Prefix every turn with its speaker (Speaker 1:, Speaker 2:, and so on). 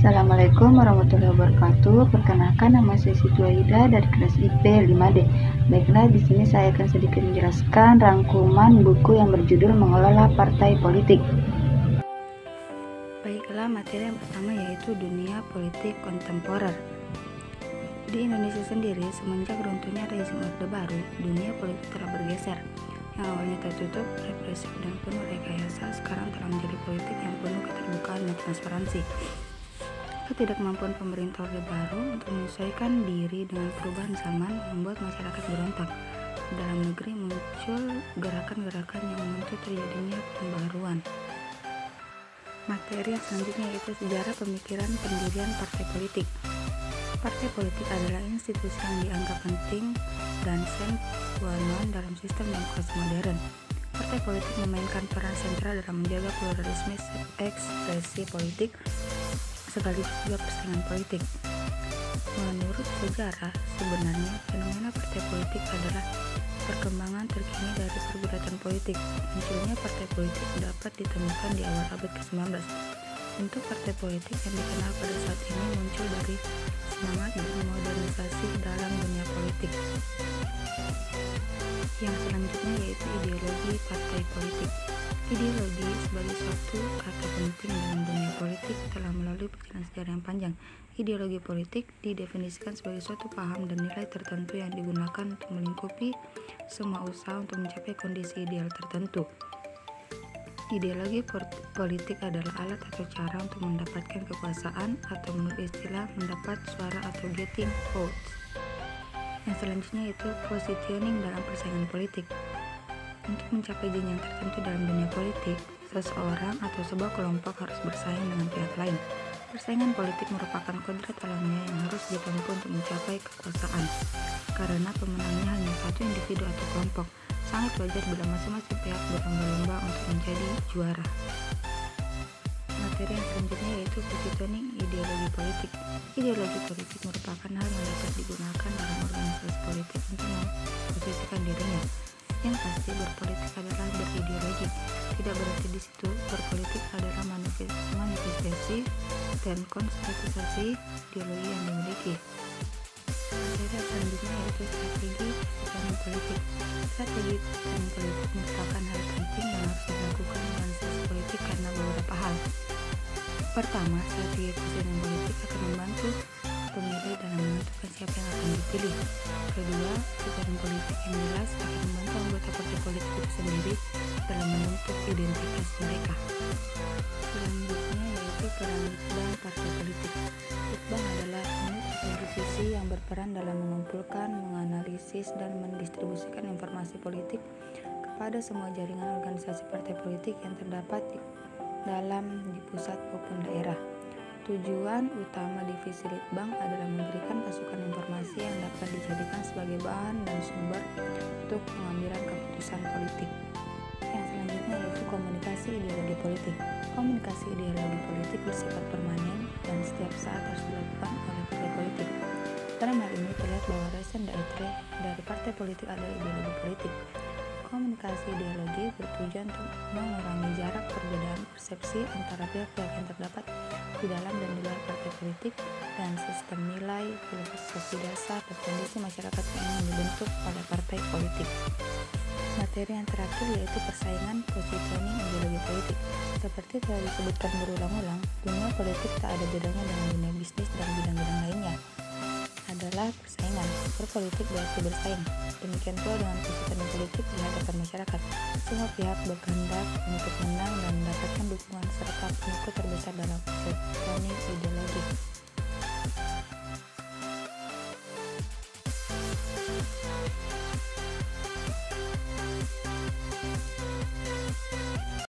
Speaker 1: Assalamualaikum warahmatullahi wabarakatuh. Perkenalkan, nama saya Siti Waida dari kelas IP 5D. Baiklah, di sini saya akan sedikit menjelaskan rangkuman buku yang berjudul Mengelola Partai Politik. Baiklah, materi yang pertama yaitu dunia politik kontemporer. Di Indonesia sendiri, semenjak runtuhnya rezim Orde Baru, dunia politik telah bergeser. Yang awalnya tertutup, represif dan penuh rekayasa, sekarang telah menjadi politik yang penuh keterbukaan dan transparansi. Ketidakmampuan pemerintah Orde Baru untuk menyesuaikan diri dengan perubahan zaman membuat masyarakat berontak. Dalam negeri muncul gerakan-gerakan yang menuntut terjadinya pembaruan. Materi yang selanjutnya yaitu sejarah pemikiran pendirian partai politik. Partai politik adalah institusi yang dianggap penting dan sine qua non dalam sistem demokrasi modern. Partai politik memainkan peran sentral dalam menjaga pluralisme ekspresi politik sekaligus juga persaingan politik. Menurut sejarah, sebenarnya fenomena partai politik adalah perkembangan terkini dari pergulatan politik. Munculnya partai politik dapat ditemukan di awal abad ke-19. Bentuk partai politik yang dikenal pada saat ini muncul dari semangat dan modernisasi dalam dunia politik. Yang selanjutnya yaitu ideologi partai politik. Ideologi sebagai suatu kata penting dalam dunia politik telah melalui perjalanan sejarah yang panjang. Ideologi politik didefinisikan sebagai suatu paham dan nilai tertentu yang digunakan untuk melingkupi semua usaha untuk mencapai kondisi ideal tertentu. Ideologi politik adalah alat atau cara untuk mendapatkan kekuasaan atau menurut istilah mendapat suara atau getting votes. Yang selanjutnya yaitu positioning dalam persaingan politik. Untuk mencapai jenjang tertentu dalam dunia politik, seseorang atau sebuah kelompok harus bersaing dengan pihak lain. Persaingan politik merupakan kodrat alamiah yang harus ditempuh untuk mencapai kekuasaan. Karena pemenangnya hanya satu individu atau kelompok, sangat wajar bila masing-masing pihak berlomba-lomba untuk menjadi juara. Materi yang selanjutnya yaitu positioning ideologi politik. Ideologi politik merupakan hal yang dapat digunakan dalam organisasi politik untuk memposisikan dirinya. Yang pasti berpolitik adalah berideologi. Tidak berarti di situ berpolitik adalah manifestasi dan konkretisasi ideologi yang dimiliki. Materi selanjutnya yaitu strategi positioning politik. Strategi positioning politik merupakan hal penting yang harus dilakukan organisasi politik karena beberapa hal. Pertama, strategi positioning politik akan membantu pemilih dalam menentukan siapa yang akan dipilih. Kedua, positioning politik yang jelas akan membantu anggota partai politik itu sendiri dalam membentuk identitas mereka. Selanjutnya yaitu peran litbang partai politik. Litbang adalah unit atau divisi yang berperan dalam mengumpulkan, menganalisis, dan mendistribusikan informasi politik kepada semua jaringan organisasi partai politik yang terdapat di pusat maupun daerah. Tujuan utama divisi litbang adalah memberikan pasukan informasi yang dapat dijadikan sebagai bahan dan sumber untuk pengambilan keputusan politik. Yang selanjutnya yaitu komunikasi ideologi politik. Komunikasi ideologi politik bersifat permanen dan setiap saat harus dilakukan oleh partai politik. Dalam hal ini terlihat bahwa raison d'être dari partai politik adalah ideologi politik. Komunikasi ideologi bertujuan untuk mengurangi jarak perbedaan persepsi antara pihak-pihak yang terdapat di dalam dan di luar partai politik dan sistem nilai, filosofi dasar, dan kondisi masyarakat yang ingin dibentuk oleh partai politik. Materi yang terakhir yaitu persaingan positioning ideologi politik. Seperti telah disebutkan berulang-ulang, dunia politik tak ada bedanya dengan dunia bisnis dan bidang-bidang lainnya. Adalah persaingan. Berpolitik berarti bersaing. Demikian pula dengan positioning politik di hadapan masyarakat. Semua pihak berkehendak untuk menang dan mendapatkan dukungan serta pengikut terbesar dalam positioning ideologi.